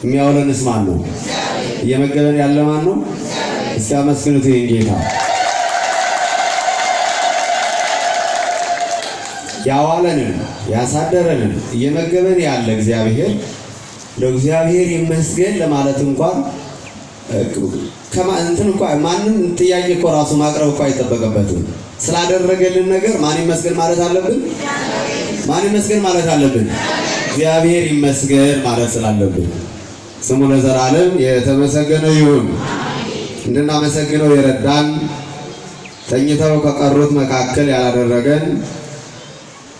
የሚያውለንስ ማን ነው? እየመገበን ያለ ማን ነው? እስኪ አመስግኑት ይህን ጌታ። ያዋለንን ያሳደረንን እየመገበን ያለ እግዚአብሔር ለእግዚአብሔር ይመስገን ለማለት እንኳን ማንም ጥያቄ እኮ ራሱ ማቅረብ እኮ አይጠበቅበትም። ስላደረገልን ነገር ማን ይመስገን ማለት አለብን? ማን ይመስገን ማለት አለብን? እግዚአብሔር ይመስገን ማለት ስላለብን ስሙ ለዘላለም የተመሰገነ ይሁን። እንድናመሰግነው የረዳን ተኝተው ከቀሩት መካከል ያላደረገን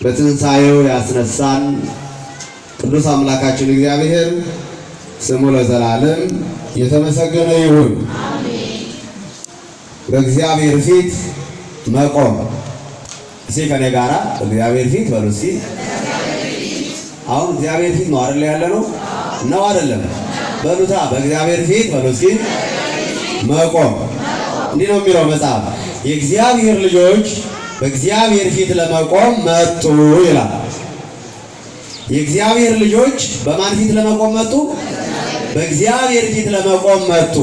በትንሣኤው ያስነሳን ቅዱስ አምላካችን እግዚአብሔር ስሙ ለዘላለም የተመሰገነ ይሁን። በእግዚአብሔር ፊት መቆም። እስኪ ከኔ ጋራ በእግዚአብሔር ፊት በሉ እስኪ። አሁን እግዚአብሔር ፊት ነው አይደል ያለ ነው? ነው አይደለም? በሉታ በእግዚአብሔር ፊት በሉ እስኪ መቆም። እንዲህ ነው የሚለው መጽሐፍ፣ የእግዚአብሔር ልጆች በእግዚአብሔር ፊት ለመቆም መጡ ይላል። የእግዚአብሔር ልጆች በማን ፊት ለመቆም መጡ? በእግዚአብሔር ፊት ለመቆም መጡ።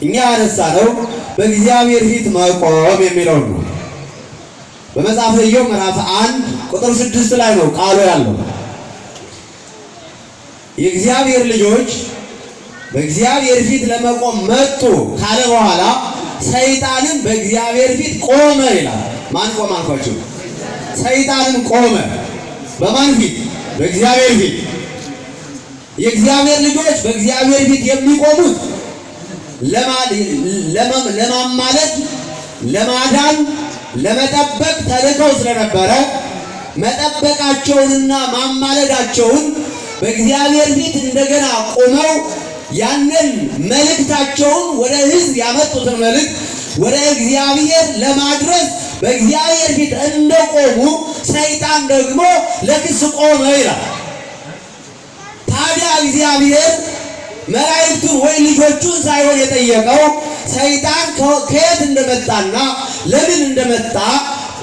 እኛ ያነሳነው በእግዚአብሔር ፊት መቆም የሚለው ነው። በመጽሐፈ ኢዮብ ምዕራፍ 1 ቁጥር 6 ላይ ነው ቃሉ ያለው። የእግዚአብሔር ልጆች በእግዚአብሔር ፊት ለመቆም መጡ ካለ በኋላ ሰይጣንም በእግዚአብሔር ፊት ቆመ ይላል። ማን ቆመ አልኳችሁ? ሰይጣንም ቆመ። በማን ፊት? በእግዚአብሔር ፊት። የእግዚአብሔር ልጆች በእግዚአብሔር ፊት የሚቆሙት ለማማለድ፣ ለማዳን፣ ለመጠበቅ ተልከው ስለነበረ መጠበቃቸውንና ማማለዳቸውን በእግዚአብሔር ፊት እንደገና ቆመው ያንን መልእክታቸውን ወደ ሕዝብ ያመጡትን መልእክት ወደ እግዚአብሔር ለማድረስ በእግዚአብሔር ፊት እንደቆሙ ሰይጣን ደግሞ ለክስ ቆመ ይላል። ታዲያ እግዚአብሔር መላእክቱን ወይ ልጆቹን ሳይሆን የጠየቀው ሰይጣን ከየት እንደመጣና ለምን እንደመጣ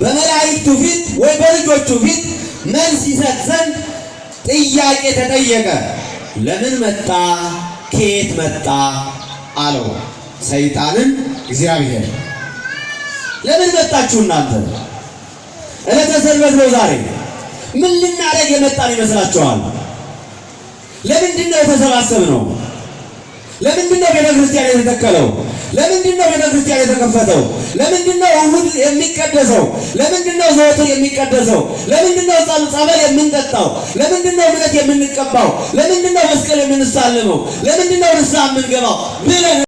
በመላእክቱ ፊት ወይ በልጆቹ ፊት መልስ ይሰጥ ዘንድ ጥያቄ ተጠየቀ። ለምን መጣ? ከየት መጣ አለው ሰይጣንን እግዚአብሔር። ለምን መጣችሁ እናንተ? ዕለተ ሰንበት ነው ዛሬ። ምን ልናደርግ የመጣን ይመስላችኋል? ለምንድን ነው የተሰባሰብነው? ለምንድን ነው ቤተክርስቲያን የተተከለው? ለምንድን ነው ቤተክርስቲያን የተከፈተው? ለምንድን ነው እሑድ የሚቀደሰው? ለምንድን ነው ዘወትር የሚቀደሰው? ለምንድን ነው ጸበል የምንጠጣው? ለምንድን ነው እምነት የምንቀባው? ለምንድን ነው መስቀል የምንሳለመው? ለምንድን ነው ንስሐ የምንገባው ብለን